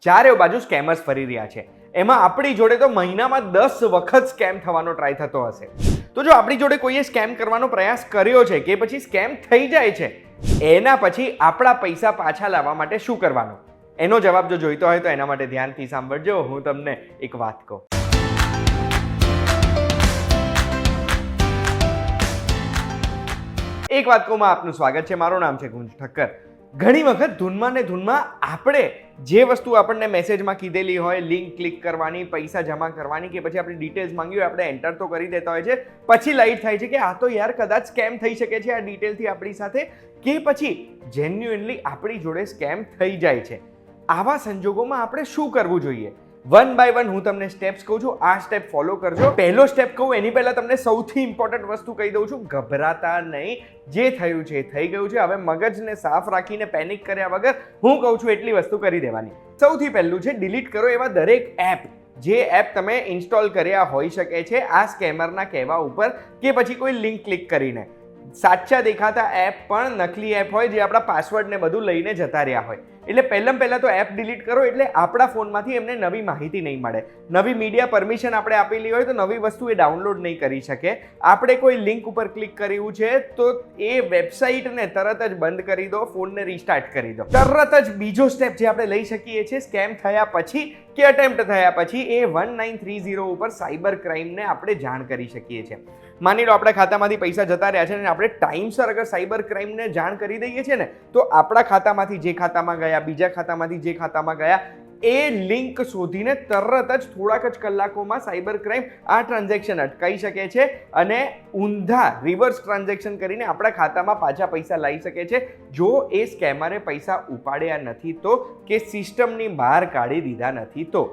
ચારે બાજુ સ્કેમર્સ ફરી રહ્યા છે. એમાં આપણી જોડે તો મહિનામાં 10 વખત સ્કેમ થવાનો ટ્રાય થતો હશે. તો જો આપણી જોડે કોઈએ સ્કેમ કરવાનો પ્રયાસ કર્યો છે કે પછી સ્કેમ થઈ જાય છે, એના પછી આપણા પૈસા પાછા લાવવા માટે શું કરવાનું, એનો જવાબ જો જોઈતો હોય તો એના માટે ધ્યાનથી સાંભળજો. હું તમને એક વાત કહું. એક વાત કહું, આપનું સ્વાગત છે. મારું નામ છે ગુંજ ઠક્કર. ઘણી વખત ધૂનમાં ને ધૂનમાં આપણે જે વસ્તુ આપણને મેસેજમાં કીધેલી હોય, લિંક ક્લિક કરવાની, પૈસા જમા કરવાની કે પછી આપણી ડિટેલ્સ માંગી હોય, આપણે એન્ટર તો કરી દેતા હોય છે. પછી લાઈટ થાય છે કે આ તો યાર કદાચ સ્કેમ થઈ શકે છે આ ડિટેલથી આપણી સાથે, કે પછી જેન્યુઇનલી આપણી જોડે સ્કેમ થઈ જાય છે. આવા સંજોગોમાં આપણે શું કરવું જોઈએ? વન બાય વન હું તમને સ્ટેપ્સ કહું છું. આ સ્ટેપ ફોલો કરજો. પહેલો સ્ટેપ કહું એની પહેલા તમને સૌથી ઇમ્પોર્ટન્ટ વસ્તુ કહી દઉં છું. ગભરાતા નહીં. જે થયું છે થઈ ગયું છે. હવે મગજને સાફ રાખીને પેનિક કર્યા વગર હું કહું છું એટલી વસ્તુ કરી દેવાની. સૌથી પહેલું છે ડિલીટ કરો એવા દરેક એપ જે એપ તમે ઇન્સ્ટોલ કર્યા હોઈ શકે છે આ સ્કેમરના કહેવા ઉપર કે પછી કોઈ લિંક ક્લિક કરીને. સાચા દેખાતા એપ પણ નકલી એપ હોય જે આપણા પાસવર્ડ ને બધું લઈને જતા રહ્યા હોય. એટલે પહેલા તો એપ ડિલીટ કરો એટલે આપણા ફોનમાંથી એમને નવી માહિતી નહીં મળે. નવી મીડિયા પરમિશન આપણે આપેલી હોય તો નવી વસ્તુ એ ડાઉનલોડ નહીં કરી શકે. આપણે કોઈ લિંક ઉપર ક્લિક કર્યું છે તો એ વેબસાઇટને તરત જ બંધ કરી દો, ફોનને રિસ્ટાર્ટ કરી દો. તરત જ બીજો સ્ટેપ જે આપણે લઈ શકીએ છીએ સ્કેમ થયા પછી કે અટેમ્પ્ટ થયા પછી એ 1930 ઉપર સાયબર ક્રાઇમને આપણે જાણ કરી શકીએ છીએ. માની લો આપણા ખાતામાંથી પૈસા જતા રહ્યા છે અને આપણે ટાઈમસર અગર સાયબર ક્રાઇમને જાણ કરી દઈએ છીએ ને તો આપણા ખાતામાંથી જે ખાતામાં ગયા, બીજા ખાતામાંથી જે ખાતામાં ગયા, એ લિંક શોધીને તરત જ થોડાક જ કલાકોમાં સાયબર ક્રાઇમ આ ટ્રાન્ઝેક્શન અટકાઈ શકે છે અને ઊંધા રિવર્સ ટ્રાન્ઝેક્શન કરીને આપણા ખાતામાં પાછા પૈસા લાવી શકે છે જો એ સ્કેમરે પૈસા ઉપાડ્યા નથી તો, કે સિસ્ટમની બહાર કાઢી દીધા નથી તો.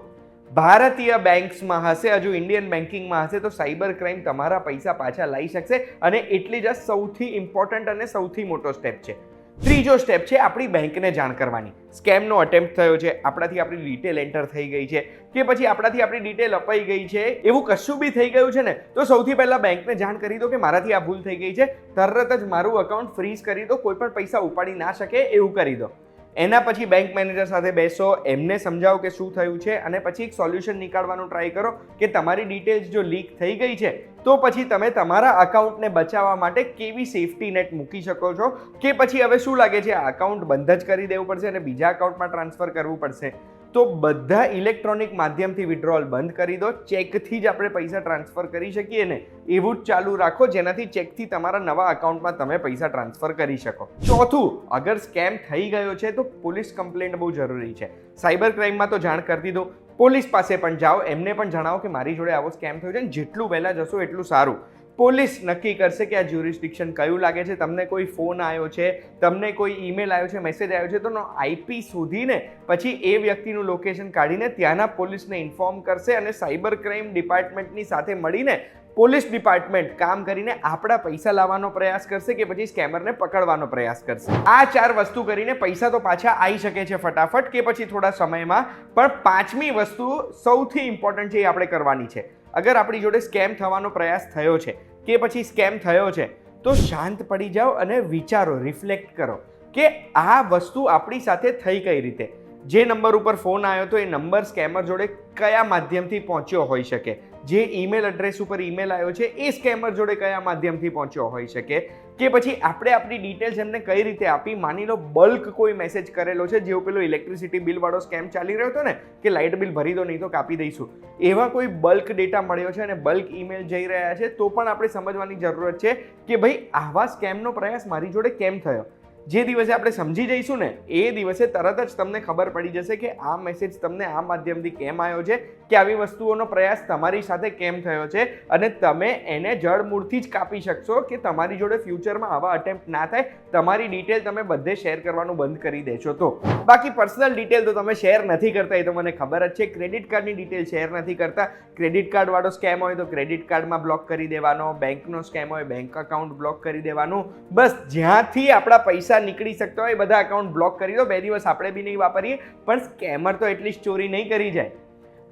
ભારતીય બેંક્સમાં હશે, હજુ ઇન્ડિયન બેન્કિંગમાં હશે તો સાયબર ક્રાઇમ તમારા પૈસા પાછા લાવી શકશે. અને એટલી જ સૌથી ઇમ્પોર્ટન્ટ અને સૌથી મોટો સ્ટેપ છે. ત્રીજો સ્ટેપ છે આપણી બેંકને જાણ કરવાની. સ્કેમનો અટેમ્પ્ટ થયો છે, આપણાથી આપણી ડિટેલ એન્ટર થઈ ગઈ છે કે પછી આપણાથી આપણી ડિટેલ અપાઈ ગઈ છે, એવું કશું બી થઈ ગયું છે ને તો સૌથી પહેલા બેંકને જાણ કરી દો કે મારાથી આ ભૂલ થઈ ગઈ છે. તરત જ મારું અકાઉન્ટ ફ્રીઝ કરી દો, કોઈ પણ પૈસા ઉપાડી ના શકે એવું કરી દો. એના પછી બેંક મેનેજર સાથે બેસો, એમને સમજાવો કે શું થયું છે અને પછી એક સોલ્યુશન નીકાળવાનું ટ્રાય કરો કે તમારી ડિટેલ્સ જો લીક થઈ ગઈ છે તો પછી તમે તમારા અકાઉન્ટને બચાવવા માટે કેવી સેફટી નેટ મૂકી શકો છો, કે પછી હવે શું લાગે છે આ અકાઉન્ટ બંધ જ કરી દેવું પડશે અને બીજા અકાઉન્ટમાં ટ્રાન્સફર કરવું પડશે. તો બધા ઇલેક્ટ્રોનિક માધ્યમથી વિડ્રોઅલ બંધ કરી દો. ચેકથી જ આપણે પૈસા ટ્રાન્સફર કરી શકીએ ને એવું જ ચાલુ રાખો જેનાથી ચેકથી તમારા નવા અકાઉન્ટમાં તમે પૈસા ટ્રાન્સફર કરી શકો. ચોથું, અગર સ્કેમ થઈ ગયો છે તો પોલીસ કમ્પ્લેન્ટ બહુ જરૂરી છે. સાયબર ક્રાઇમમાં તો જાણ કરી દો, પોલીસ પાસે પણ જાઓ, એમને પણ જણાવો કે મારી જોડે આવો સ્કેમ થયો છે. જેટલું વહેલા જશો એટલું સારું. પોલીસ નક્કી કરશે કે આ જ્યુરિસ્ડિક્શન કયું લાગે છે. તમને કોઈ ફોન આવ્યો છે, તમને કોઈ ઈમેલ આવ્યો છે, મેસેજ આવ્યો છે તો આઈપી શોધીને પછી એ વ્યક્તિનું લોકેશન કાઢીને ત્યાંના પોલીસને ઇન્ફોર્મ કરશે અને સાયબર ક્રાઇમ ડિપાર્ટમેન્ટની સાથે મળીને પોલીસ ડિપાર્ટમેન્ટ કામ કરીને આપણા પૈસા લાવવાનો પ્રયાસ કરશે કે પછી સ્કેમરને પકડવાનો પ્રયાસ કરશે. આ 4 વસ્તુ કરીને પૈસા તો પાછા આવી શકે છે ફટાફટ કે પછી થોડા સમયમાં. પણ પાંચમી વસ્તુ સૌથી ઇમ્પોર્ટન્ટ છે એ આપણે કરવાની છે. અગર આપણી જોડે સ્કેમ થવાનો પ્રયાસ થયો છે કે પછી સ્કેમ થયો છે તો શાંત પડી જાઓ અને વિચારો, રિફ્લેક્ટ કરો કે આ વસ્તુ આપણી સાથે થઈ કઈ રીતે. જે નંબર ઉપર ફોન આવ્યો તો એ નંબર સ્કેમર જોડે કયા માધ્યમથી પહોંચ્યો હોઈ શકે, જે ઈમેલ એડ્રેસ ઉપર ઈમેલ આવ્યો છે એ સ્કેમર જોડે કયા માધ્યમથી પહોંચ્યો હોઈ શકે, કે પછી આપણે આપણી ડિટેલ્સ એમને કઈ રીતે આપી. માની લો બલ્ક કોઈ મેસેજ કરેલો છે, જેવું પેલો ઇલેક્ટ્રિસિટી બિલ વાળો સ્કેમ ચાલી રહ્યો હતો ને કે લાઇટ બિલ ભરી દો નહીં તો કાપી દઈશું, એવા કોઈ બલ્ક ડેટા મળ્યો છે અને બલ્ક ઈમેલ જઈ રહ્યા છે તો પણ આપણે સમજવાની જરૂરત છે કે ભાઈ આવા સ્કેમનો પ્રયાસ મારી જોડે કેમ થયો. જે દિવસે આપણે સમજી જઈશું ને એ દિવસે તરત જ તમને ખબર પડી જશે કે આ મેસેજ તમને આ માધ્યમથી કેમ આવ્યો છે, કે આવી વસ્તુઓનો પ્રયાસ તમારી સાથે કેમ થયો છે અને તમે એને જડમૂળથી જ કાપી શકશો કે તમારી જોડે ફ્યુચરમાં આવા અટેમ્પ્ટ ના થાય. તમારી ડિટેલ તમે બધે શેર કરવાનું બંધ કરી દેશો તો. બાકી પર્સનલ ડિટેલ તો તમે શેર નથી કરતા એ તો મને ખબર જ છે. ક્રેડિટ કાર્ડની ડિટેલ શેર નથી કરતા. ક્રેડિટ કાર્ડ વાળો સ્કેમ હોય તો ક્રેડિટ કાર્ડમાં બ્લોક કરી દેવાનો, બેંકનો સ્કેમ હોય બેંક અકાઉન્ટ બ્લોક કરી દેવાનું. બસ જ્યાંથી આપણા પૈસા નીકળી શકતો હોય બધા અકાઉન્ટ બ્લોક કરી દો. 2 દિવસ આપણે બી નહીં વાપરીએ પણ સ્કેમર તો એટલી ચોરી નહીં કરી જાય.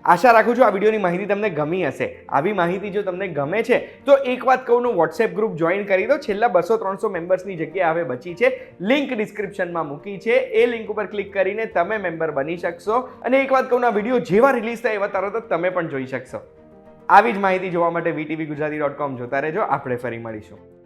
આશા રાખું છું આ વિડીયોની માહિતી તમને ગમી હશે. આવી માહિતી જો તમને ગમે છે તો એક વાત કહું, વોટ્સએપ ગ્રુપ જોઈન કરી દો. છેલ્લા 200-300 મેમ્બર્સની જગ્યા હવે બચી છે. લિંક ડિસ્ક્રિપ્શનમાં મૂકી છે, એ લિંક ઉપર ક્લિક કરીને તમે મેમ્બર બની શકશો. અને એક વાત કહું, આ વિડીયો જેવા રિલીઝ થાય એવા તરત જ તમે પણ જોઈ શકશો. આવી જ માહિતી જોવા માટે VTVGujarati.com જોતા રહેજો. આપણે ફરી મળીશું.